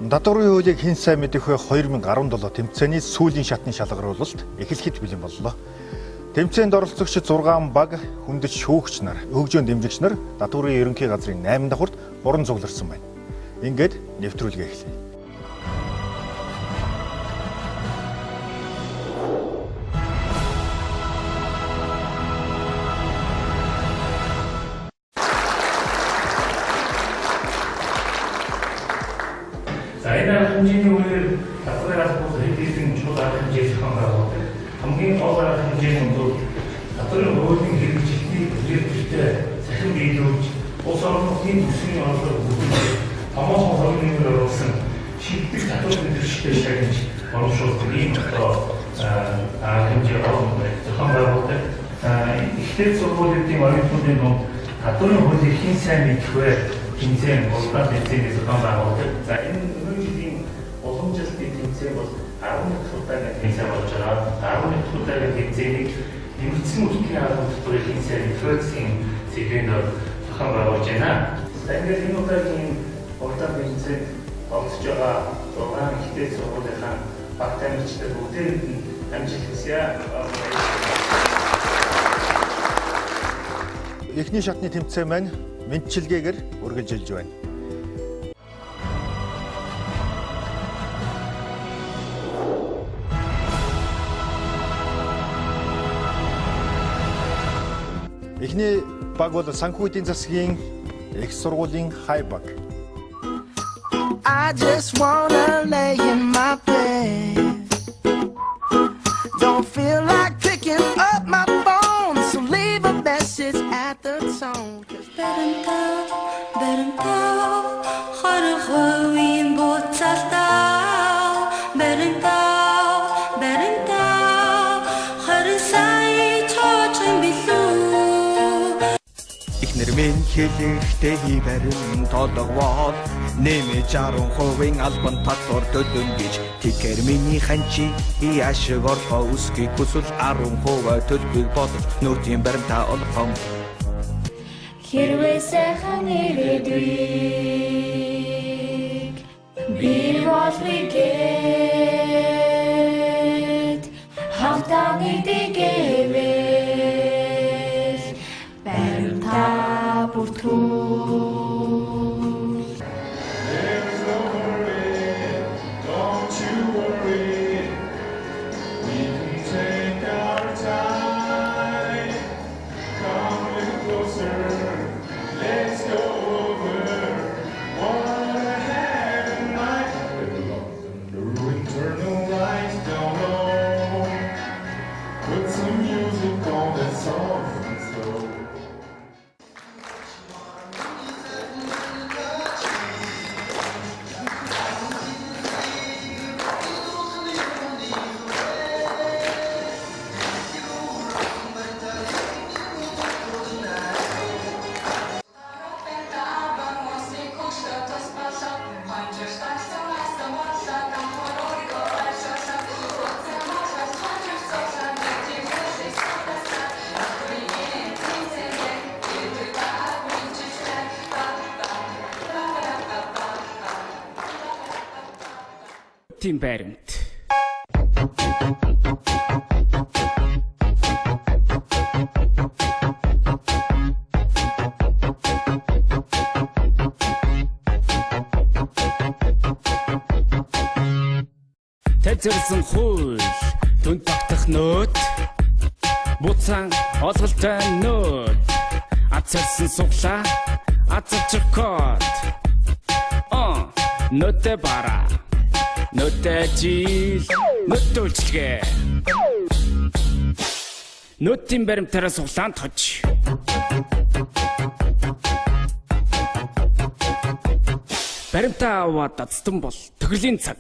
Дадварын хуулийг хэн сайн мэдэх вэ? 2017 тэмцээний сүүлийн шатны шалгаруулалт эхлэхэд бэлэн боллоо. Тэмцээнд оролцогч 6 баг хүндэт шүүгч нар, хөгжөөнд дэмжигч нар Дадварын ерөнхий газрын 8 давхурд уран цугларсан байна. Ингээд нэвтрүүлгээ эхлэе. Энэ хэмжээний үеэр Дадварын албан хэдийсэн чухал арга хэмжээ зохион байгуулдаг. Хамгийн гол арга хэмжээний бол Дадварын хуулийн хэрэгжилтийг бүлээгдэлтэй сахин биелүүлж, улс орон нутгийн төсвийн орлогыг бүрдүүлж, томоохон хөрөнгөөр оруулсан шийдвэр татвар мэдрэштэй шагнаж оруулах ийм арга хэмжээ зохион байгуулдаг. Ихтэй сургуулиудын оюутнуудын дунд Дадварын хуулийг хэн сайн мэдэх вэ? Тэмцээн болоод тэмцээнээс зохион байгуулдаг. За энэ уламжлалтын тэмцээн бол 11 удаагийн тэмцээн болж байгаа. 11 удаагийн тэмцээнийг нэмэгдсэн үртгийн арга дотор хэн сайн инфляцийн сэдвээр зохион байгуулж байна. Тэгэхээр энэ удаагийн уртаа тэмцээнд оролцож байгаа 6 ихтэй сургуулийнхаа баг тамирчид бүгдээр амжилт хүсье. Эхний шатны тэмцээн маань мэдчилгээгээр үргэлжилж байна. Эхний баг бол санхүү эдийн засгийн их сургуулийн хай баг. I just wanna lay in my bed. Don't feel like picking up my phone, so leave a message at the tone. Нэрмэн хэлэхдээ хибэрэн толгоод нэмэж 10% албан татвар төлнө гэж тэгэхээр миний ханчи яашиг орхоо үсгийг хүсвэл 10% төлбөрийг бодож нүүтийн баримтаа олгоом. Хэрвээ сайхан ирээдүйг би болохыг гээд хамтаа нэгдэгээвэл баримтаа бүртгүү. Тим баримт. Тэжэрсэн хууль, түнд багтах нөт, буцаан олголтой нөт, ацсан суглаа, ацчих код. Нөтэ бара. Нөтөжил, нөтөлчгээ. Нөтийн баримтаараа суглаан тож. Баримтаа аваад дацсан бол төгрөлийн цаг.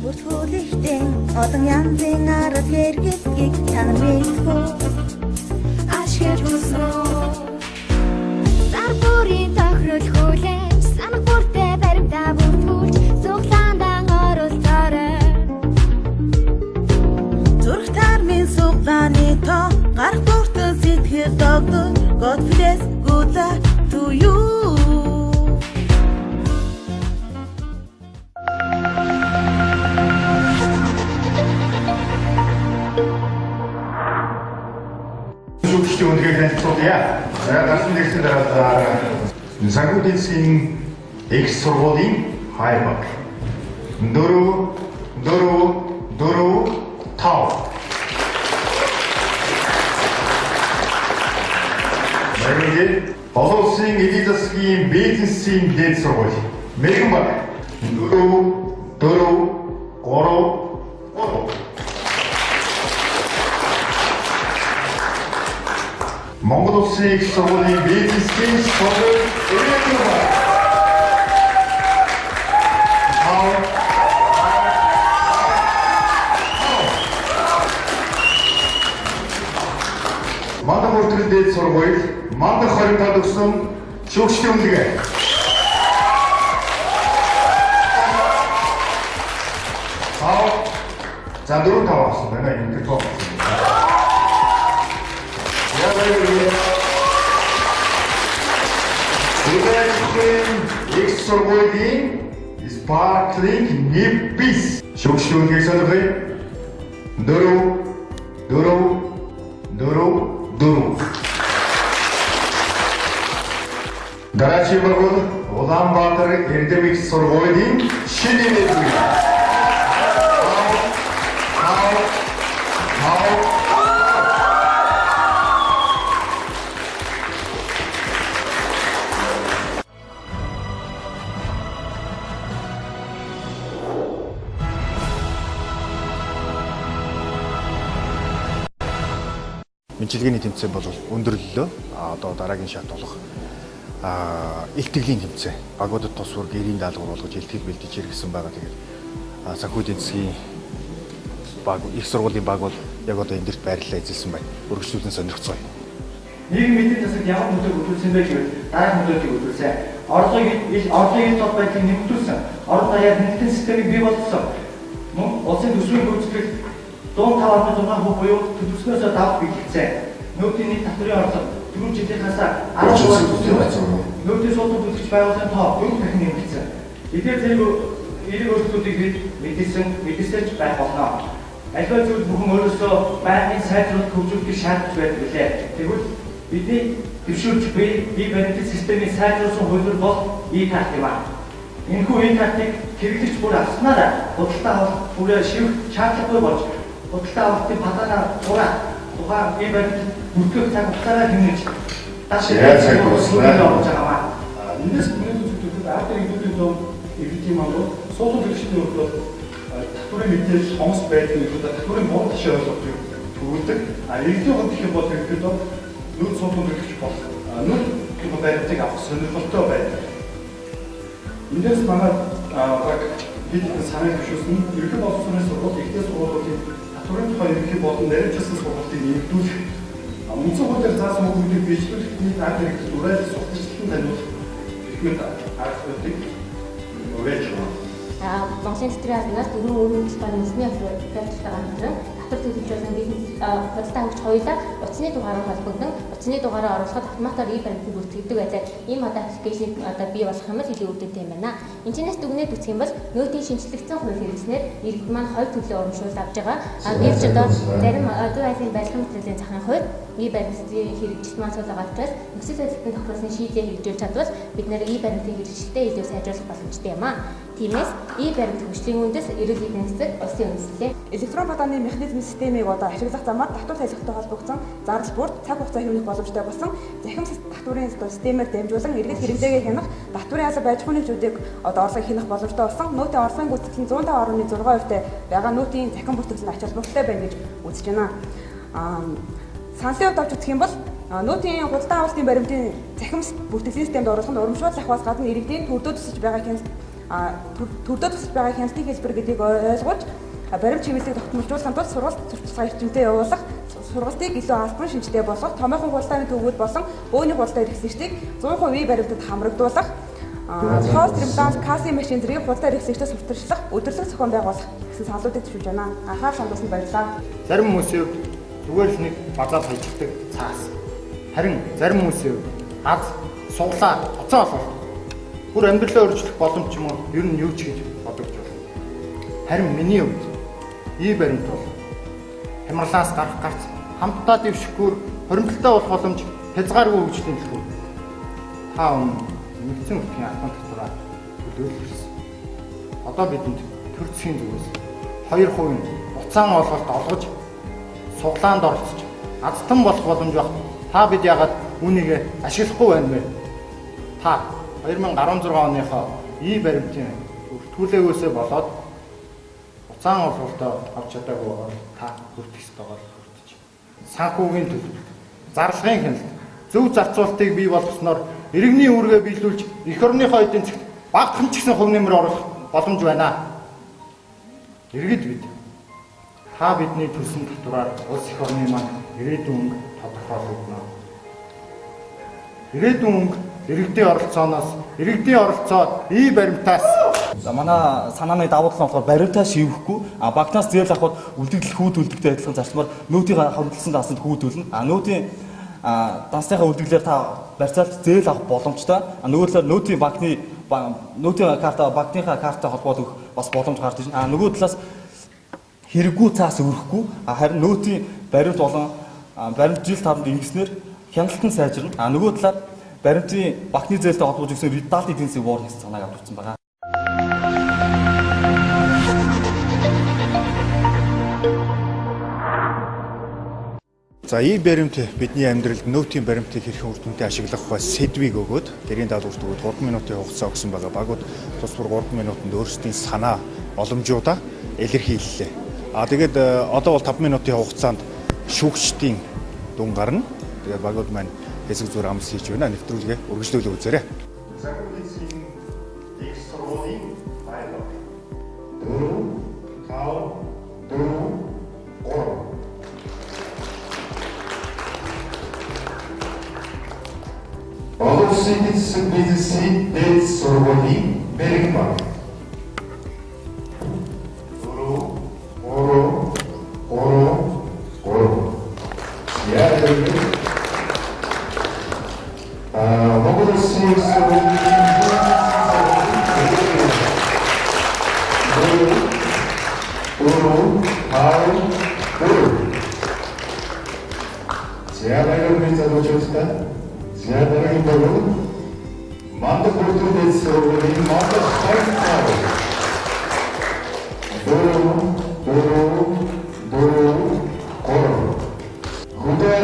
бүртгүүлэгтэн олон янзын арга хэрэглэгийг та нар мэдгүй Ашигч хүснэ Сар бүрийн тохирол хүлээж санах бүртээ баримтаа бүртгүүлж цуглаандан оролцоорой зүрх тармын суглааны тоо гарах бүртэн сэтгэл догдол God bless good luck to you Шүүгчдийн үндэгийг танилцуулъя. Гарсан нэгсэн дараа санхүүгийн эдийн их сургуулийн хайбаг 4-4-4-5 Мэргэд олон улсын эдийн засгийн бизнесийн дэд сургууль Мэргэнбаг 4-4-3-3 Монгол улсын их сургуулийн бизнесийн сургууль Мэргэнбаг Мандах бүртгэл дэд сургууль Мандах 20 тал өгсөн шүүгчдийн үндэгээ. За 4-5 авсан байна энэ тоо. Үдээхэн их сургуулийн Sparkling Nibis шүүгчдийн үндэгийг сонирхъя. 4-4-4 Дараагийн байгуул Улаанбаатар Эрдэмик сургуулийн шинэ нэргүй. Мэдлэгээний тэмцээн бол өндөрлөлөө. Одоо дараагийн шат болох илтгэлийн тэмцээн. Багуудад тус бүр гэрийн даалгавар болгож илтгэл бэлдэж иргэсэн байгаа. Тэгээд санхүү эдийн засгийн баг их сургуулийн баг бол яг одоо эндэрт байрлалаа эзэлсэн байна. Өргөжлүүлэн сонирхцгаая. Нийгмийн эдийн засаг ямар мөнгө хөдөлсөн бэ гэвэл дараагийн мөнгөийг хөдөлсөн. Орлогын тод байдлыг нэмэгдүүлсэн. Орон даяар нэгдсэн системийг бий болгосон. Мөн улсын төсвийн хөгжлөлт 105.6% буюу төсвөөс давж биелсэн. Нөөцийн нийт татврын орлого 4 жилийнхээс 10% нөөцийн суултанд үзэж байгуулсан тоо 4 дахин нэмэгдсэн. Эдгээр зэрэг эерэг өөрчлөлтүүдийг бид мэдээсэж байх болно. Аливаа зүйл бүхэн өөрөөсөө байнгын сайжруулалт хөгжүүлэх шаардж байдаг билээ. Тэгвэл бидний дэвшүүлж бие баримтын системийг сайжруулсан хуулбар бол E-card юм аа. Энэхүү E-card-ыг хэрэглэж бүр авснараа худалдаа авах бүрээ шивэх шаардлагагүй болж худалдаа авалтын патанаар тухайн бие баримт бүртгэх цаг хугацаагаа хэмнэж яаж цаг болсноо болж байгаа. Эндээс бүгд зүйлүүд ард иргэдийн зөв иргэдийн мангууд суултын хэрэгчдийн хувьд татврын мэдээлэл хомс байдаг гэдэг татврын буруу ташаа ойлгож төвлөдөг. Иргэдийн хувьд гэх юм бол хэрэглээд нүүр суултын хэрэгч бол нүүр гэх баримтыг авах сонирхолтой байдаг. Эндээс манай баг бидний санааг хөшөөсөн ерөнхий боловсролын сургууль ихтэй сургуулиудын татврын тухай ерөнхий болон нарийнчилсан сургалтыг нэмэгдүүлэх үндсэн хуулиар заасан хөгжлийг бичлүүлэх нийт ард иргэдэд уриалж сурталчлалтын таниулах ихмэд аргачлалыг өгөөж байна. Монголын тэтгэврийн албанаас дөрвөн өөрийн талбай үндэсний африкатай хамтран татвар төлөвлөсөн бизнес худалдаа хөгжих хоёулаа утасны дугаараар холбогдсон утасны дугаараа оруулахад автоматар e-баримтыг бүртгэдэг байлаа. Ийм одоо аппликейшн одоо бий болох юм бол илүү үүдтэй юм байна. Энэчнээс дүгнээд үсэх юм бол нөөтийн шинжлэгдсэн хууль хэрэгжснээр иргэд маань хоёр төлөв урамшуул авч байгаа. Гэвч одоо зарим дуу айлын барилгын мэдээллийн захын хувьд e-баримтын хэрэгжилт маань сул байгаа учраас нөхцөл байдлын тохиолдлын шийдлээ хэрэгжүүлж чадвал бид нэр e-баримтын хэрэгжилтээ илүү сайжруулах боломжтой юм аа. Тиймээс e-баримт хөгжлийн үндэс эрүүл эдийн засаг улсын үндэслэлээ электрон бадааны механизм системийг одоо ашиглах замаар татвар салхитай холбогдсон зардал бүрт цаг хугацаа хэмнэх боломжтой болсон захим татврын системээр дамжуулан иргэд хэрэглээгээ хянах татврын алба байж хүнийчүүдийг одоо орлого хянах боломжтой болсон. Нөөтийн орлогын гүйцэтгэлийн 105.6% байгаа нөөтийн захин бүртгэл ач холбогдолтой байна гэж үзэж байна. Саналын хувьд авч үзэх юм бол нөөтийн худалдаа авалтын баримтын захим бүртгэлийн системд оруулахад урамшуул ахваас гадна иргэдийн төрдөө төсөж байгаа төрдөө тусалж байгаа хяналтын хэлбэр гэдгийг ойлгуулж баримт чиглэлийг тогтмолжуулахын тулд сургалт сурталчилгаа эрчимтэй явуулах, сургалтыг илүү албан шинжтэй болгох, томоохон худалдааны төвүүд болон бөөний худалдаа эрхлэгчдийг 100% баримтад хамрагдуулах, хост ремонт, кассийн машин зэрэг худалдаа эрхлэгчдээ сурталчлах, өдөрлөг зохион байгуулах гэсэн саналуудыг төшөж байна. Анхаарал хандуулсанд баярлалаа. Зарим хүмүүсийн зүгээр л нэг базар хайчдаг цаас. Харин зарим хүмүүсийн аз, суглаа, оцоо олох. Бүр амьдралаа өөрчлөх боломж юм уу? Ер нь юу ч гэж бодож байна. Харин миний хувьд баримт бол хямралаас гарах гарц хамтдаа дэвшихгүй хоримтлалтай болох боломж хязгааргүй хөгжлийн төлөв. Та нэгдсэн үртгийн албан татвараа төлөөлсөн. Одоо бидэнд төр засгийн зүгээс 2% буцаан олголт олгож суглаанд оролцож аздтан болох боломж баг. Та бид яагаад үүнийг ашиглахгүй байна вэ? Та 2016 оныхоо баримтын бүртгүүлээгөөсөө болоод буцаан олголтоо авч чадаагүй та хүртэх ёстойгоор хүртэж. Санхүүгийн төлөв, зарлагын хяналт, зөв зарцуулалтыг бий болгосноор иргэний үүргээ биелүүлж эх орныхоо эдийн засгт багахан ч гэсэн хөв нэмэр оруулах боломж байна. Иргэд бид та бидний төлсөн татвараар улс эх орны маань ирээдүйн өнгө тодорхойлогдно. Ирээдүйн өнгө иргэдийн оролцооноос иргэдийн оролцоо баримтаас за манай санааны давуу тал нь болохоор баримтаа шивэхгүй багтаас зээл авахд үлдэгдэл хүүд үлдэгтэй адилхан зарчмаар нүүдийн хамталсан дансанд хүүдүүлнэ. Нүүдийн дансныхаа үлдэгдлээр та барьцаалт зээл авах боломжтой. Нөгөө талаар нүүдийн банкны нүүдийн карта банкныхаа карттай холбоот бас боломж гарч ирнэ. Нөгөө талаас хэрэггүй цаас өрөхгүй харин нүүдийн баримт болон баримт жил тааранд ингэснээр хяналтан сайжирна. Нөгөө талаар баримтын банкны зээлтэй холбож өгсөн редалт эдийн засгийн буур гэсэн санааг авч үзсэн байгаа. За баримт бидний амьдралд нөөтийн баримтыг хэрхэн үр дүнтэй ашиглах ба сэдвийг өгөөд тэрийн даалгаварт өгөөд 3 минутын хугацаа өгсөн байгаа. Багууд тус бүр 3 минутанд өөрсдийн санаа боломжуудаа илэрхийллээ. Тэгээд одоо бол 5 минутын хугацаанд шүүгчдийн дүн гарна. Тэгээд багууд маань хэсэг зүгээр амс хийж байна. Нэвтрүүлгээ үргэлжлүүлээ үзээрэй. Олон улсын эдийн бизнесийн дээд сургуулийн бэргэн баг. Монгол улсын Зяадагийн болон мандат бүртгүүлсэн сургуулийн мандат хайрцаг. Хүдэж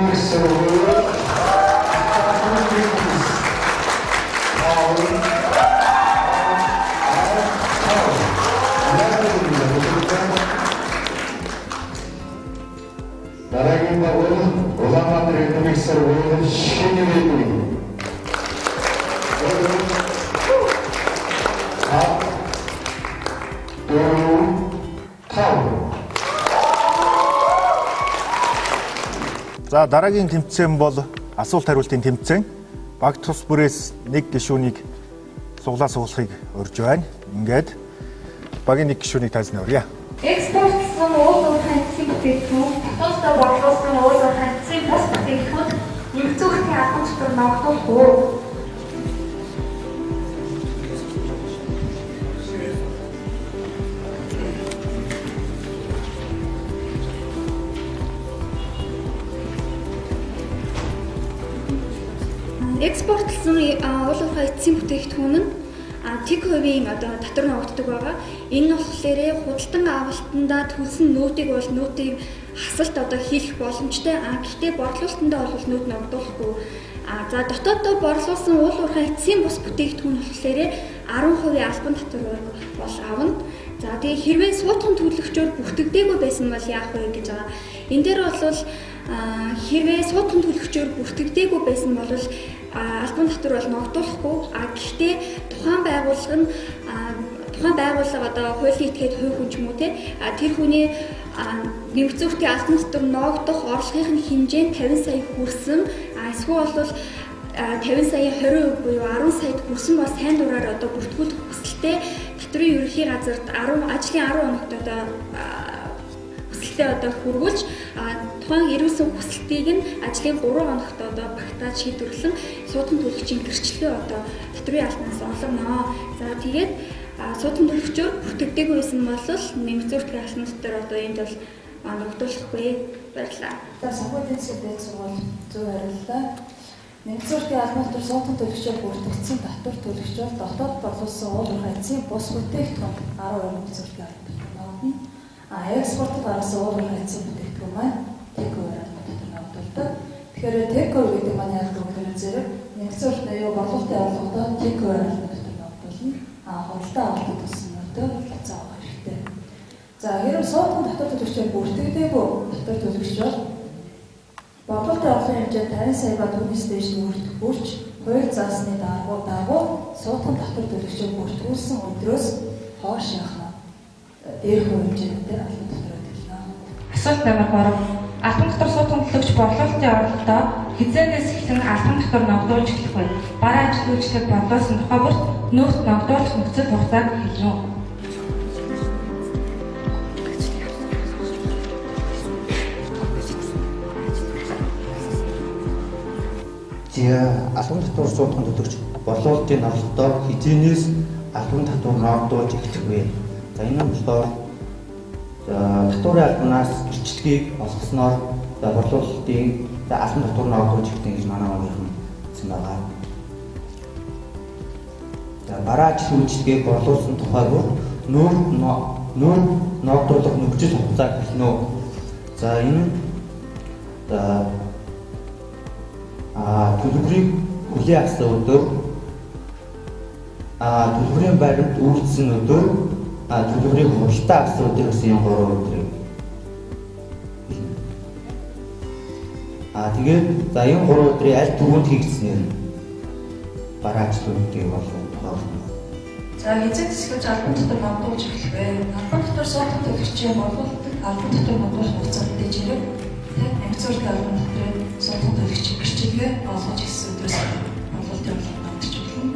хүрсэн дараагийн бол Улаанбаатар экономик сургуулийн шинэ мэдлэг. За дараагийн тэмцээн бол асуулт хариултын тэмцээн. Баг тус бүрээс нэг гишүүнийг суглаа суулгахыг урьж байна. Ингээд багийн нэг гишүүнийг тайлбарлая өрье. Экспортлсон уул уурхайн бүтээгдэхүүн, татвартай борлуулсан уул уурхайн бус бүтээгдэхүүн нэгцүүхтийн албан татвар ногдуулах уу? Экспортлсон уул уурхай эцсийн бүтээгдэхүүн нь тэг хувийн татвар ногддог байгаа. Энэ болохоор худалдан авалтандаа төлсөн нөөтийг бол нөөтийг хасалт хийх боломжтой. Гэхдээ борлуулалтандаа бол нөөт ногдуулахгүй. За дотооддоо борлуулсан уул уурхай эцсийн бус бүтээгдэхүүн болохоор 10% албан татвар бол авна. За тэгээ хэрвээ суудхан төлөгчөөр бүртгэдэггүй байсан бол яах вэ гэж байгаа. Энэ дээр бол хэрвээ суудхан төлөгч төлөвчөөр бүртгэдэггүй байсан бол албан татвар бол ногдуулахгүй. Гэхдээ тухайн байгууллага одоо хуулийн этгээд хувь хүн ч юм уу тэр хүний нэмэгдсэн хүртээ албан татвар ногдох орлогын хэмжээ нь 50 сая хүрсэн. Эсвэл бол 50 сая 20% буюу 10 саяд хүрсэн бол сайн дураар одоо бүртгүүлэх хүсэлтэй татврын ерөнхий газарт ажлын 10 хоногт одоо хүсэлтээ одоо хүргүүлж тухайн ирүүлсэн хүсэлтийг нь ажлын 3 хоногт одоо багтааж шийдвэрлэн суудхан төлөгчийн гэрчлэлөө одоо татврын албанаас олгоно. За тэгээд суудхан төлөгчөөр бүртгэдэггүй байсан бол нэмэгдсэн хүртээ албан татвар одоо энд бол ногдуулахгүй. Баярлалаа. За санхүүгийн сэдвээр сурвал зөв хариуллаа. Нэмэгдсэн хүртээ албан татвар суудхан төлөгчөөр бүртгэгдсэн татвар төлөгчөөр дотоод борлуулсан уул уурхай эцсийн бус бүтээгдэхүүн 12 нэмэгдсэн хүртээ албан татвар ногдно. Экспортод гаргасан уул уурхай эцсийн бүтээгдэхүүн маань тэкөөр албан татвар ногдуулдаг. Тэгэхээр тэкөөр гэдэг маань яг гэх зэрэг нэмэгдсэн хүртээ юу борлуулалтын орлогодоо тэкөөр албан татвар ногдуулна. Худалдаа авалтын төснөдөө заа хэрэгтэй. За хэрэг суудхан татвар төлөгчөөр бүртгэдэггүй татвар төлөгч бол бодлогын орлогын хэмжээ 50 сая ба түүнээс дээш хүрч хууль заасны дагуу суудхан татвар төлөгчөөр бүртгүүлсэн өдрөөс хойш яхна дээрх хэмжээтэй албан татвар төлнө. Асуулт номер 3. Албан татвар суудхан төлөгч борлуулалтын орлогодоо хязгаарээс эхлэн албан татвар ногдуулж эхлэх үе. Бараа ажил үйлчлэг борлуулсан тухай бүрт нөхөд ногдуулах нөхцөл хугацааг хэлнэ. Албан татвар суудхан төлөгч борлуулалтын орлогодоо хязгаарээс албан татвар ногдуулж эхлэх үе. За энэ нь болохоор татварын албанаас гэрчлэгийг олгосноор борлуулалтын албан татвар ногдуулж эхлэх гэж манай уугийнхан хэлсэн байгаа. За бараа ажил үйлчлэгийг борлуулсан тухай бүр нүүр ногдуулах нөхцөл хугацааг хэлнэ. За энэ төлбөрийг хүлээн авсан өдөр төлбөрийн баримт үйлдсэн өдөр төлбөрийг худалдаа авсан өдөр гэсэн 3 өдрийг. Тэгээд за энэ 3 өдрийн аль түрүүнд хийгдснээр бараа ажил үйлдэлийг болгох. За эцэг засгч албан татвар ногдуулж эхлэх вэ. Албан татвар суудхан төлөгчийн борлуулалтад албан татвар ногдуулах хугацаа дэжрэг нэмэгдсэн хүртээ албан татварын суудхан төлөгчийн гэрчлэгээ олгож эхэлсэн өдрөөс борлуулалтын орлого ногдож болно.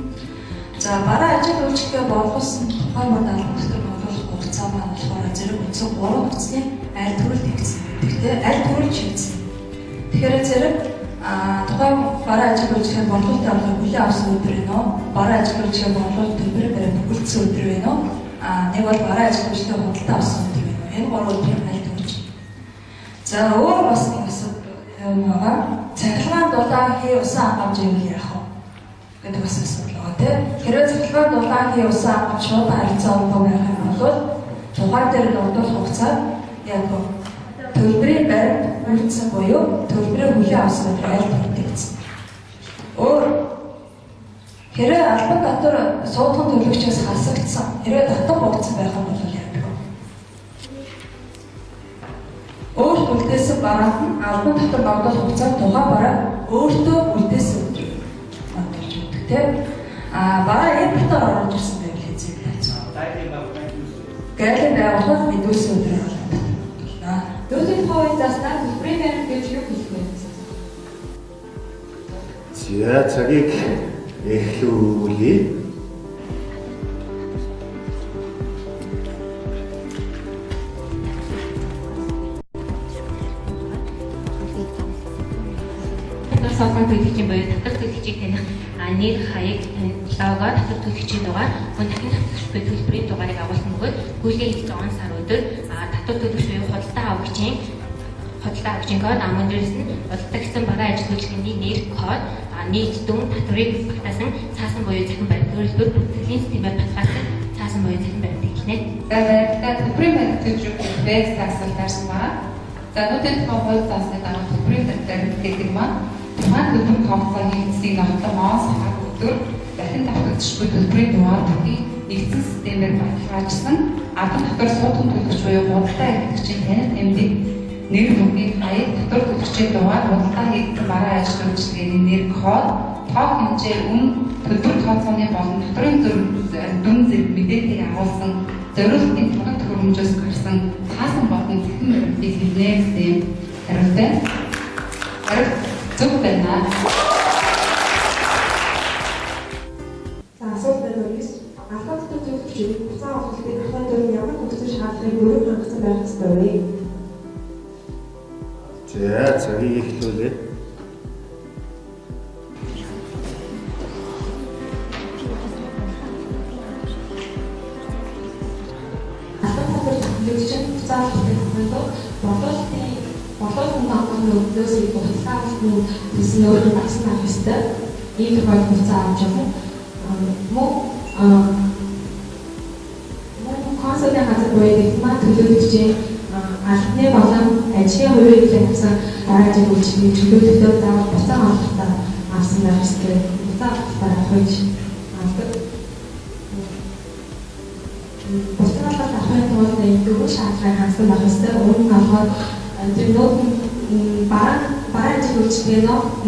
За бараа ажил үйлчлэгээ борлуулсан тухайн мод албан татвар ногдуулах хугацаа маань болохоор зэрэг үндсэн 3 хугацны аль төрөл тэгсэн. Тэгтээ аль төрөл шийдсэн. Тэгэхээр зэрэг тухайн бараа ажил үйлчлэгээ борлуулалтын орлого хүлээн авсан өдөр вэ нөө бараа ажил үйлчлэгээ борлуулалт төлбөрөөр баримт өгүүлсэн өдөр вэ нөө нэг бол бараа ажил үйлчлэгээ худалдаа авсан өдөр вэ нөө энэ 3 өдрийн аль төрөл. За өөр бас нэг асуудал байгаа. Цахилгаан дулаан хий усан хангамжийг яах вэ гэдэг бас асуудал байгаа тийм. Хэрвээ цахилгаан дулаан хий усан хангамж шууд харилцаа өгөх байх юм бол тухайн дээр ногдуулах хугацаа яг төлбөрийн баримт үйлдсэн буюу төлбөрөө хүлээн авсан өдөр аль төлөвлөгдсөн. Өөр хэрвээ албан татвар суудхан төлөгчөөс хасагдсан хэрвээ татвар буцсан байх юм бол яадаг вэ? Өөр үлдээсэн бараанд нь албан татвар ногдуулах хугацаа тухайн бараа өөртөө үлдээсэн өдөр ногдуулж өгдөг тийм. Бараа импортоор орж ирсэн байвал хэзээ гайлын байгууллага мэдүүлсэн өдөр болно. Дөрөвдүгээр хавь заснаа төлбөрийн баримт гэж юу хэлэх вэ? За цагийг эхлүүлээ. Сафан төлөгчийн боёо татвар төлөгчийг таних нэр хаяг лого татвар төлөгчийн дугаар мөн дахин татварчгүй төлбөрийн дугаарыг агуулсан бөгөөд гүйлгээ хийж байгаа сар өдөр татвар төлөгч буюу худалдаа авагчийн код мөн дээрээс нь удагдсан бараа ажил үйлчлэгийн нэр код нийт дүн татварыг багтаасан цаасан буюу захин баримт төлбөр бүртгэлийн системээр баталгаажсан цаасан буюу захин баримт гэнэ. Төлбөрийн баримт төлбөрийг бэс тасалдаарсан байна. За нүдэнд хавьд заасны дараа төлбөрийн баримт гэдэг маань тухайн төлбөр компани хийсийг нотолон сахаг өдөр дахин давтагдчихгүй төлбөрийн дугаар бүхий нэгдсэн системээр баталгаажсан албан татвар суудхан төлөгч буюу худалдаа эрхлэгчийн танил нэмрийг нэр нүдийн хаяг татвар төлөгчийн дугаар худалдаа хийгдсэн бараа ажил үйлчилгээний нэр код тоо хэмжээ төлбөр тооцооны болон татварын дүн зэрэг мэдээллийг агуулсан зориултын product хөрөмжөөс гарсан хаасан болон цэхэн баримтыг хэлнэ гэсэн хариултаа. Зөв байна. За асуулт байна уу? Албан татвар төлөгчид хугацаа авалтын ахлах дөрөв ямар хүссэн шаардлагыг бүрэн хангасан байх ёстой вэ? За цагийг эхлүүлээ. Албан татвар төлөгчид хугацаа авалтын ахлах болоолын хамгаалалтын өвдөөсөө хугацаа авалтын төлсөн өөрөөр багсан байх ёстой. Ийм тохиолдолд хугацаа авч явах консулын газар буюу маа төлөвлөгчийн албаны болон ажлын хувийн хэмжээнд авсан дараагийн үйлчлэгийг төлөвлөлтөөр заавал буцаа авахтаа авсан байх ёстой. Буцаа авахтаа авах авдаг. Буцаа авахын тулд дөрвөн шаардлагыг хангасан байх ёстой. Өөрөөр нь тэр нот бараа ажил үйлчлэгээ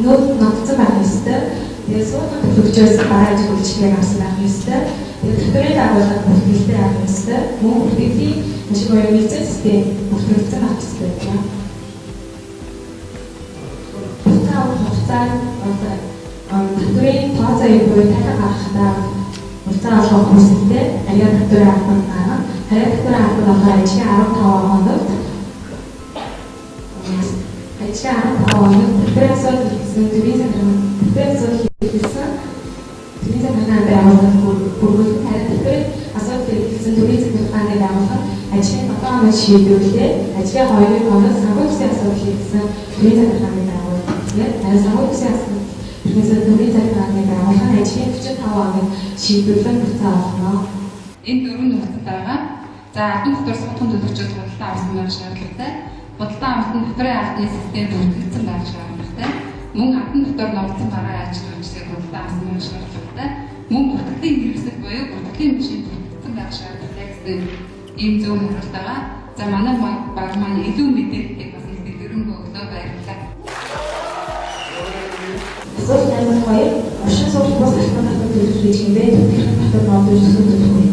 нот нотцсон байх ёстой. Тэгээд суудлын төлөвчөөс бараа ажил үйлчлэгийг авсан байх ёстой. Татврын дагуулга бүртгэлтэй авах ёстой. Мөн бүртгэлийн машин буюу визит систем бүртгэлтэй авах ёстой байна. Буцаа авах хугацаанд татврын тооцоог буюу дахин гаргахдаа буцаа авах хүсэлтэй аяа татврын албан гарна. Харин татврын албан болохоор ажлын 15 хоногт татврын асуудал гэсэн төвийн захиргааны байгууллага бүргүүлсэн харин татврын асуудал гэсэн төвийн захиргааны байгууллага ажлын 7 хоног шийдвэрлээ. Ажлын 2 хоног санхүүгийн асуудал гэсэн төвийн захиргааны байгууллага. Тэгээд санхүүгийн асуудал гэсэн төвийн захиргааны байгууллага ажлын 45 хоног шийдвэрлэн буцаа авах. Энэ дөрвөн нөхцөл байгаа. За албан татвар суудхан төлөгчид худалдаа авсан байх шаардлагатай. Худалдаа авсан татврын албаны систем бүртгэгдсэн байх шаардлагатай. Мөн албан татвар ногдсон бараа ажил үйлчлэгийг худалдаа авсан байх шаардлагатай. Мөн бүртгэлийн хэрэгсэл буюу бүртгэлийн машин бүртгэгдсэн байх шаардлагатай гэсэн ийм зөв хариулт байгаа. За манай баг маань илүү мэдээллийг бас их дэлгэрэнгүй өглөө баярлалаа. Асуулт номер 2. Орчин суугч бус албан татвар төлөвлөлт хэмжээ төлөвлөх татвар нотыг зөвлөдөг вэ?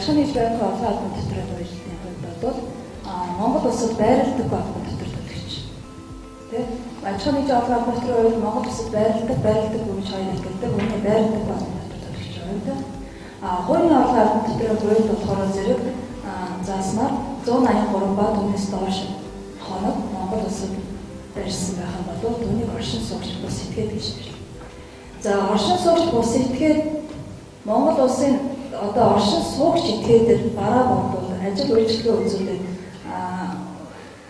Ажлын хэлбэрийн олон албан татврын үйлчлэлийн хувьд бол Монгол улсад байрладаг албан татвар төлөгч. Тэ? Ажлын хэлбэрийн олон албан татврын хувьд Монгол улсад байрладаг гэж хоёр хэлдэг. Үүний байрладаг албан татвар төлөгч байдаг. Хуулийн олон албан татврын хувьд болохоор зэрэг зааснаар 183 ба түүнээс доош хоног Монгол улсад барьсан байх юм бол түүнийг оршин суугч бус этгээд гэж нэрлэдэг. За оршин суугч бус этгээд Монгол улсын одоо оршин суугч этгээдэр бараа бондол ажил үйлчлэгээ үзүүлээд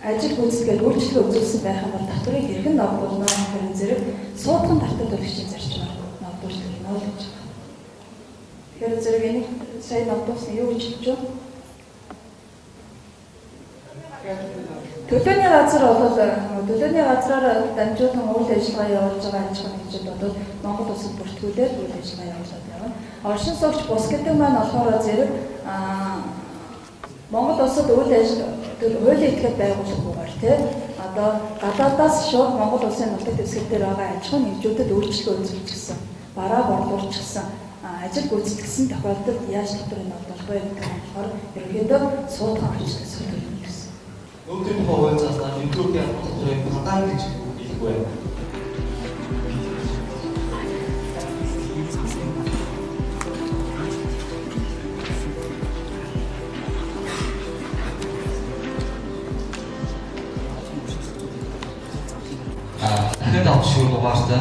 ажил гүйцэтгээд үйлчлэгээ үзүүлсэн байх юм бол татврыг хэрхэн ногдуулна гэхээр зэрэг суудхан татвар төлөгчийн зарчмаар ногдуулж өгнө л гэж байна. Тэгэхээр зэрэг энийг сайн ногдуулсан юу гэж хэлж байна? Төлөөний газар бол төлөөний газраар дамжуулан үйл ажиллагаа явуулж байгаа аж ахуйн нэгжид бол Монгол улсад бүртгүүлээд үйл ажиллагаа явуулаад байна. Оршин суугч бус гэдэг маань болохоор зэрэг Монгол улсад үйл ажиллагаа хуулийн этгээд байгууллагуудаар тий одоо гадаадаас шууд Монгол улсын нутаг дэвсгэр дээр байгаа аж ахуйн нэгжүүдэд үйлчлэгээ үзүүлчихсэн, бараа борлуулчихсан, ажил гүйцэтгсэн тохиолдолд яаж татврыг ногдуулах вэ гэдэг нь болохоор ерөнхийдөө суудхан орчныг зөвлөж гэсэн. Нүүдийн хууль заснаар Нэмтүүрийн албан татврыг хадаа гэж хэлэх байна. дахин давх шиг дугаартай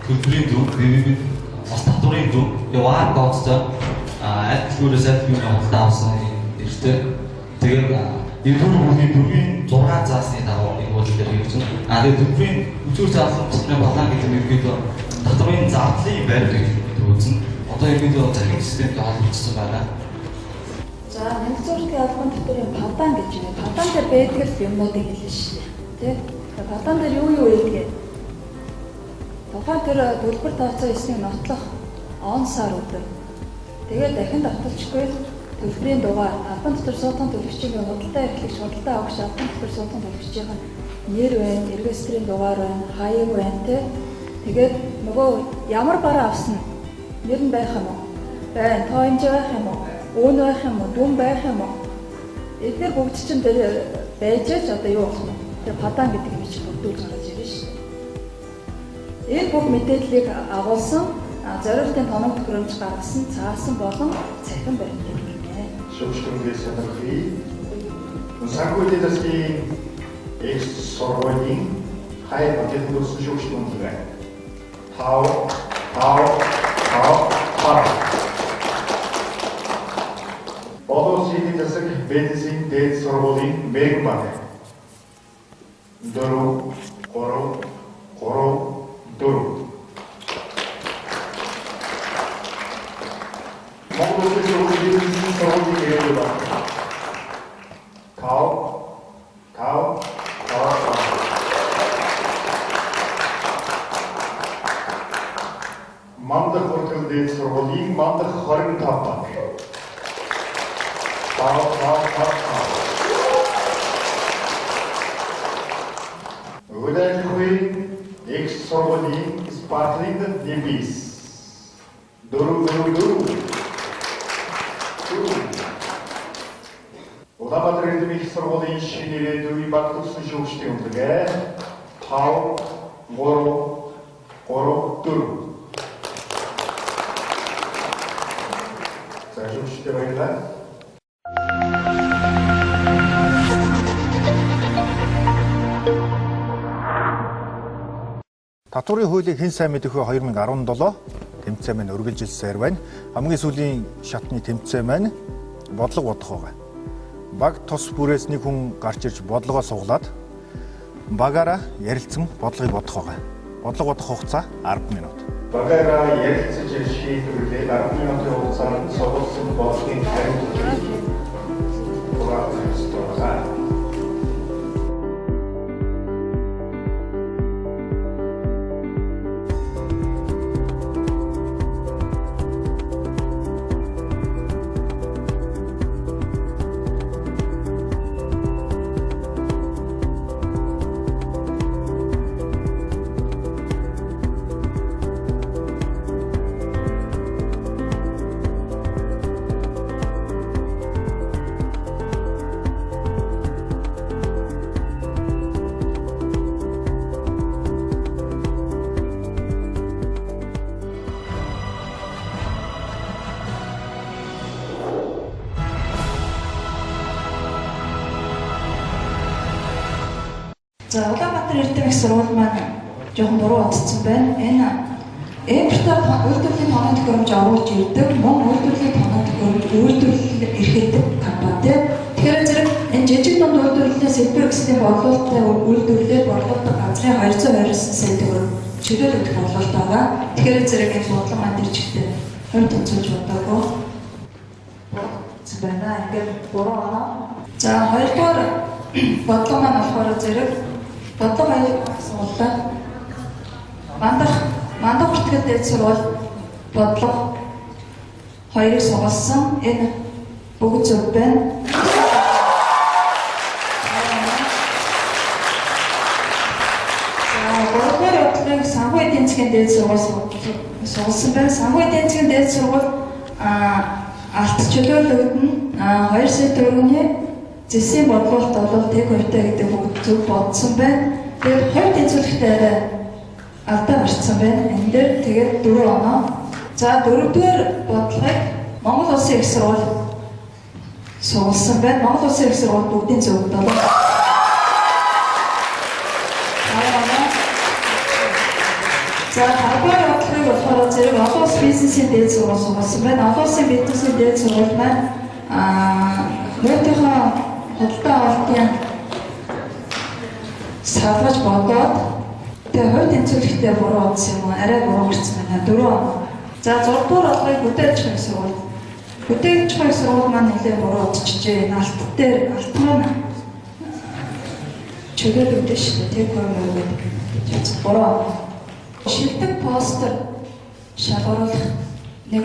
төлбөрийн зөв, бас татврын зөв, яваа гоцтой аль төлбөрөөс аль төлбөрийн худалдаа авсан эрхтэй. Тэгээд эрдэнэ бүхний төргийн 6 заасны дагуу энэ бодол дээр хэрэгжин. Тэгээд төлбөрийн үзүүр заалсан тусмын балан гэдэг нь ерөнхийдөө татврын зардлын байр гэдэг үүснэ. Одоо ерөнхийдөө захирал системтэй холбогдсон байна. За, нэгдүгээр албан татврын падан гэж байна. Падан дээр байдаг л юмнуудыг хэлнэ шүү дээ. Тэ? Падан дээр юу байдаг? Тухайн тэр төлбөр тооцоо эснийг нотлох он сар өдөр. Тэгээд дахин давталчгүй төлбөрийн дугаар албан татвар суудлын төлөгчийн худалдаа эрхлэгч худалдаа авагч албан татвар суудлын төлөгчийн нэр байна, эргэстрийн дугаар байна, хаяг байна тэ. Тэгээд нөгөө ямар бараа авсан нэр нь байх юм уу? Байна, тооёмж байх юм уу? Өөн байх юм уу? Дүн байх юм уу? Эдгээр бүгд чинь тэр байж ч одоо юу болох вэ? Тэр падан гэдэг юм чинь бүрдүүлж гарч ирнэ шүү дээ. Энэ бүх мэдээллийг агуулсан зориултын тоног төхөөрөмж гаргасан цаасан болон цахим баримтыг гинэ. Шүүгчдийн санхүү санхүүгийн засгийн экс сургуулийн хайр баталгүйс шүүгчдийн үнэлгээ. Тав Боловсролын засаг бензин дээд сургуулийн мегбаг 4 Монгол Улсын сургуулийн мегбаг тав Мандах хүртэл дээд сургуулийн мандах 25 баг. Удаангүй их сургуулийн спарклинг дебис. Дөрөв. Улаанбаатар их сургуулийн шинээр дөрвийн баг төгссөн шүүгчдийн үнэлгээ 5 3 За шүүгчдээ баярлалаа. Татврын хуулийг хэн сайн мэдэх вэ 2017 тэмцээн маань үргэлжилсээр байна. Хамгийн сүүлийн шатны тэмцээн маань бодлого бодох байгаа. Баг тус бүрээс нэг хүн гарч ирж бодлогоо суглаад багаараа ярилцсан бодлогыг бодох байгаа. Бодлого бодох хугацаа 10 минут. Багаараа ярилцаж шийдвэрлээд 10 минутын хугацаанд сугалсан бодлогын хариултыг хураах. За Улаанбаатар эрдэм их сургууль маань жоохон буруу утсан байна. Энэ Эмпертор үйлдвэрлэлийн тоног төхөөрөмж оруулж ирдэг, мөн үйлдвэрлэлийн тоног төхөөрөмж үйлдвэрлэл эрхэлдэг компани. Тэгэхээр зэрэг энэ жижиг дунд үйлдвэрлэлээс элбэр гэсний борлуулалттай үйлдвэрлэлээр борлуулдаг газрын 229 сая төгрөг чөлөөлөх борлуулалт байгаа. Тэгэхээр зэрэг энэ бодлого маань дэрчигтэй хувь тэнцвэрж бодоогүй. Байна. Ингээд буруу оноо. За хоёрдугаар бодлого маань болохоор зэрэг бодлого аяг асуултаа мандах хүртгэл дээд сургууль бодлого хоёрыг сугалсан энэ бүгд зөв байна. За гуравдугаар бодлогыг санхүү эдийн засгийн дээд сургууль сугалсан байна. Санхүү эдийн засгийн дээд сургууль алт чөлөөлөгдөн 2 сая төгрөгийн зэсийн бодлуулалт бол тэг хувьтай гэдэг бүгд зөв бодсон байна. Тэгээд хувь тэнцвэрлэхдээ арай алдаа гарсан байна. Энэ дээр тэгээд 4 оноо. За дөрөвдүгээр бодлогыг Монгол Улсын их сургууль сугалсан байна. Монгол Улсын их сургууль бүгдийн зөв 7. За тавгаар явуулахыг болохоор зэрэг олон улсын бизнесийн дээд сургууль сургасан байна. Олон улсын бизнесийн дээд сургууль маань нөөтийнхөө худалдаа авалтын салгаж бодоод тэгээ хувь тэнцвэрлэхдээ буруу удсан юм уу? Арай буруу гарсан байна. 4 оноо. За 6 дугаар орлогыг бүтээж байгаа сургууль. Бүтээж байгаа сургууль маань нэлээд буруу удчихжээ. Энэ алт дээр алт маань чөлөөлөгдөж шүү дээ. Тэг хоймоо гэдэг. Буруу. Шилдэг постэр шалгаруулах нэг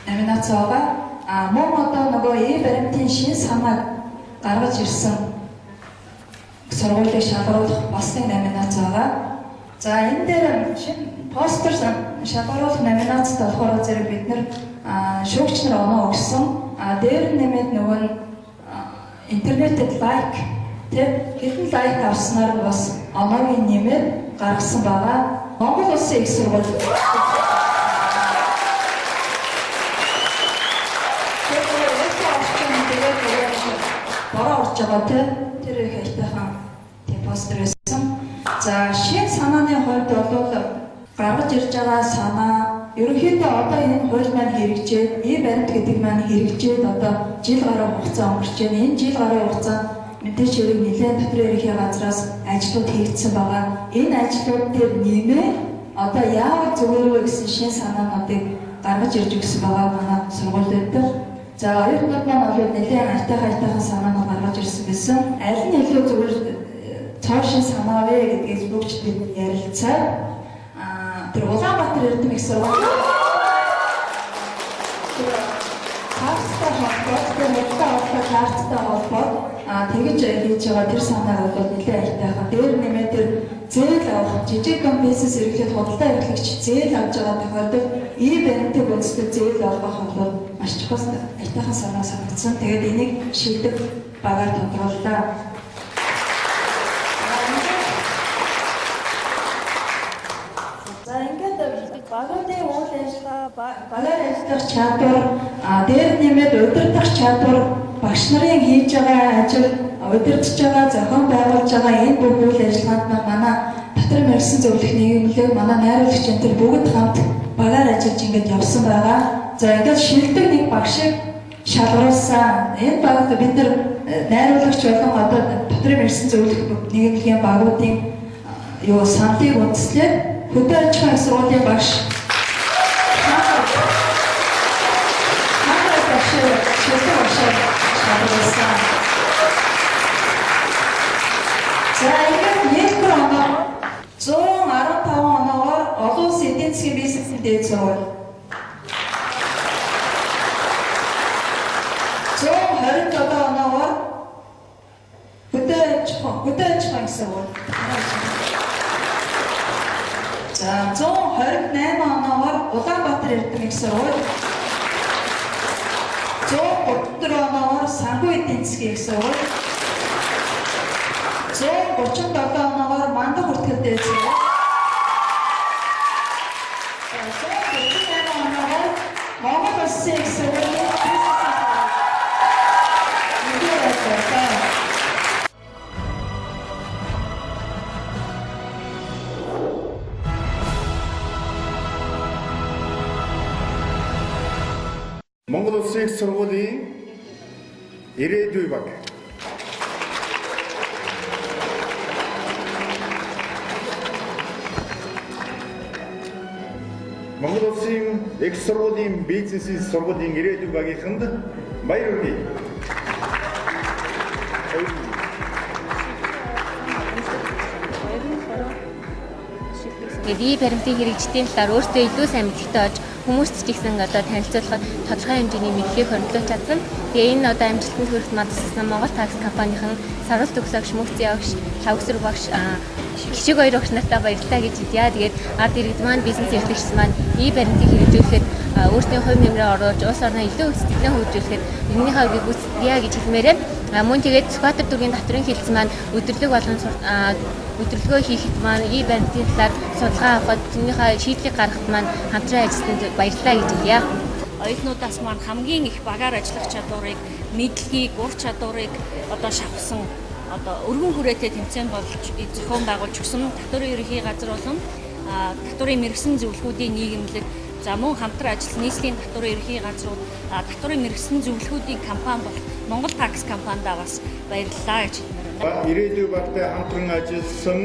номинац байгаа. Мөн одоо нөгөө баримтын шин санааг гаргаж ирсэн сургуулийг шалгаруулах бас нэг номинац байгаа. За энэ дээр шин постэр шалгаруулах номинацд болохоор зэрэг бид нэр шүүгч нар оноо өгсөн. Дээр нэмээд нөгөө интернетэд лайк хэдэн лайк авснаар бас оноогийн нэмээд гаргасан байгаа. Монгол улсын их сургууль. Бороо орж байгаа тэр их айтайхан тийм постэр байсан. За шин санааны хувьд бол гаргаж ирж байгаа санаа ерөнхийдөө одоо энэ хууль маань хэрэгжээд, баримт гэдэг маань хэрэгжээд одоо жил гаруй хугацаа өнгөрч байна. Энэ жил гаруй хугацаанд мэдээж хэрэг нэлээд дотор ерөнхий газраас ажлууд хийгдсэн байгаа. Энэ ажлууд дээр нэмээ одоо яавал зүгээр вэ гэсэн шин санаануудыг гаргаж ирж өгсөн байгаа манай сургуулиуд дээр. За оюутнууд маань бол нэлээд айтайхан санаанууд гаргаж ирсэн байсан. Аль нь илүү зүгээр цоо шин санаа вэ гэдгээс бүгд бид ярилцаа. Тэр Улаанбаатар эрдэм их сургууль. Харттай холбоод тэгж хийж байгаа тэр санааг бол нэлээд айтайхан. Дээр нэмээд тэр зээл авах жижиг бизнес эрхлэлд худалдаа эрхлэгч зээл авж байгаа тохиолдолд баримтыг үндэслэж зээл олгох бол маш чухал айтайхан санаа санагдсан. Тэгээд энийг шийдэх багаар тодрууллаа. За ингээд багуудын үйл ажиллагаа багаар ажиллах чадвар дээр нэмээд удирдах чадвар багш нарын хийж байгаа ажил удирдах байгаа зохион байгуулж байгаа энэ бүх үйл ажиллагаанд манай дотор мэргэсэн зөвлөх нийгэмлэг манай найруулагч энэ төр бүгд хамт багаар ажиллаж ингээд явсан байгаа. За ингээд шилдэг нэг багшийг шалгаруулсан. Энэ багт бид нар найруулагч болон одоо дотор мэргэсэн зөвлөх нийгэмлэгийн багуудын саналыг үндэслээд хөдөө аж ахуйн сургуулийн багш за ингээд нийлбэр оноо 115 оноогоор олон улсын эдийн засгийн бизнесийн дээд сургууль 127 оноогоор хөдөө аж ахуйн сургууль за 128 оноогоор Улаанбаатар эрдэм их сургууль 134 оноогоор санхүү эдийн засгийн их сургууль 137 оноогоор Мандах хүртгэл дээд сургууль 138 оноогоор Монгол улсын их сургуулийн Монгол улсын их сургуулийн ирээдүй баг. Монгол улсын их сургуулийн бизнесийн сургуулийн ирээдүй багийнханд баяр хүргэе. Тэгээд баримтын хэрэгжлийн талаар өөртөө илүү сайн мэдээлэлтэй олж хүмүүст ч ихсэн одоо танилцуулахад тодорхой хэмжээний мэдлэгийг хөндлөж чадсан. Тэгээ энэ одоо амжилтанд хүрэхэд мандсан Монгол такс компанийн саруулт төгсөгч мөнхцэн явагч лавгсүр багш хичээг хоёр багш нартай баярлалаа гэж хэлье. Тэгээд ард иргэд маань бизнес эрхлэгч маань баримтыг хэрэгжүүлэхэд өөрсдийн хувь нэмрээ оруулж улс орноо илүү эцэстэн хөгжүүлэхэд энэнийхээ гүйцэтгэе гэж хэлмээрээ мөн тэгээд Сүхбаатар дүүргийн татврын хэлтс маань өдөрлөгөө хийхэд маань баримтын талаар судалгаа авахд түүнийхээ шийдлийг гаргахад маань хамтран ажилласанд баярлалаа гэж хэлье. Оюутнуудаас маань хамгийн их багаар ажиллах чадварыг, мэдлэгийг, ур чадварыг одоо шавхсан одоо өргөн хүрээтэй тэмцээн болж зохион байгуулж өгсөн татврын ерөнхий газар болон татварын мэрэгсэн зөвлөхүүдийн нийгэмлэг, за мөн хамтран ажилласан нийслэлийн татварын ерхий газрууд татварын мэрэгсэн зөвлөхүүдийн компани бол Монгол такс компанидаа бас баярлалаа гэж хэлмээр байна. Ирээдүйн багтай хамтран ажилласан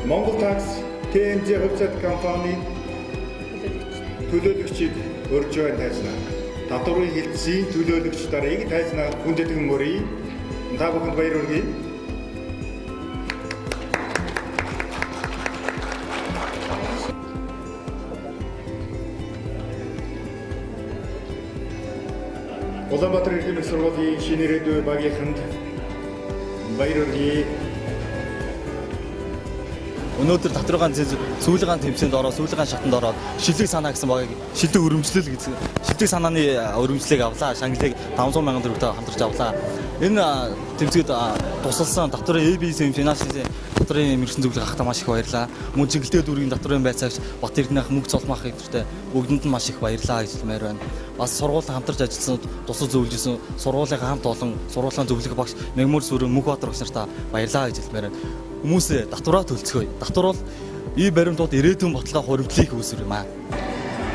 Монгол такс ТМЗ хувьцат компани төлөөлөгчид өрж байна тайзнаа. Татварын хэлтсийн төлөөлөгч дарыг тайзнаа хүндэтгэн мөрий. Та бүхэнд баяр хүргэе. Улаанбаатар эрдэмтэн их сургуулийн шинэ ирээдүйн багийнханд баяр хүргэе. Өнөөдөр татварын сүүлгийн тэмцээнд ороод сүүлгийн шатанд ороод шилдэг санаа гэсэн багийг шилдэг өрөмжлөл гэсэн шилдэг санааны өрөмжлөлийг авлаа. Шангилыг 500 мянган төгрөгтэй хамтарч авлаа. Энэ тэмцээнд тусалсан татварын ABC финансийн татварын мэрэгсэн зөвлөх ахта маш их баярлаа. Мөн чиглэлтэй дүүргийн татварын байцаагч Бат Эрдэнэх мөнгө цолмох хэвчтэй бүгдэнд нь маш их баярлаа гэж хэлмээр байна. Бас сургуулийн хамтарч ажилласан тусал зөвлөжсэн сургуулийн хамт олон сургуулийн зөвлөх багш Мегмөр Сүрэн Мөнхбаатар багш нартаа баярлаа гэж хэлмээр байна. Хүмүүсээ татвараа төлцгөөе. Татвар бол ий баримтууд ирээдүйн бодлого хуримтлалыг үүсгэр юм аа.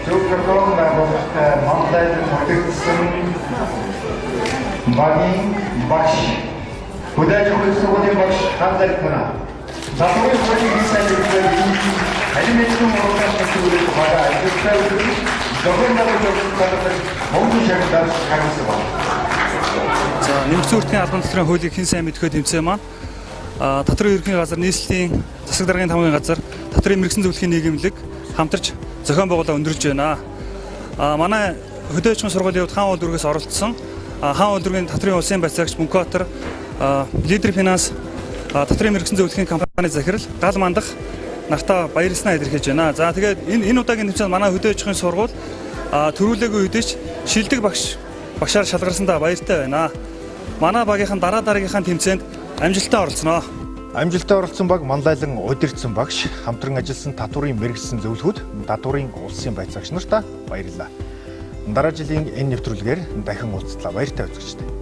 Зөвхөн байгууллагатай Монголд хөдөлгсөн багийн багш хөдөөж өгөх сургуулийн багш хамтарч байна. Татварын хуулийн сайжруулалтыг алиментын урагшлах төлөвлөлт багаа ажиллаж байгаа. Зөвхөн байгууллагатай Монгол шагнал харгасан байна. За нэмэгдсэн үртгийн албан татварын хуулийг хэн сайн мэдхөө тэмцээн маань татварын ерөнхий газар, нийслэлийн засаг даргын тамгын газар, татварын мэрэгсэн зөвлөхийн нийгэмлэг хамтарч зохион байгуулалт өндөрлж байна. Манай хөдөөжмөн сургуулийн хувьд хаан уул дүүргээс оролцсон хаан уул дүүргийн татварын улсын байцаагч Мөнхбаатар, Лидер финанс татварын мэрэгсэн зөвлөхийн компани захирал гал мандах нартаа баярлснаа илэрхийлж байна. За тэгээд энэ удаагийн тэмцээнд манай хөдөөжмөн сургууль төрүүлээгүй үдээч шилдэг багшаар шалгарсандаа баяртай байна. Манай багийнхан дараагийнхаа тэмцээнд амжилттай оролцсноо. Амжилттай оролцсон баг Манлайлан удирдсан багш хамтран ажилласан татварын мэрэгсэн зөвлөхүүд татварын улсын байцаагч нартаа баярлалаа. Дараа жилийн энэ нэвтрүүлгээр дахин уулзлаа. Баяртай үзэгчдээ.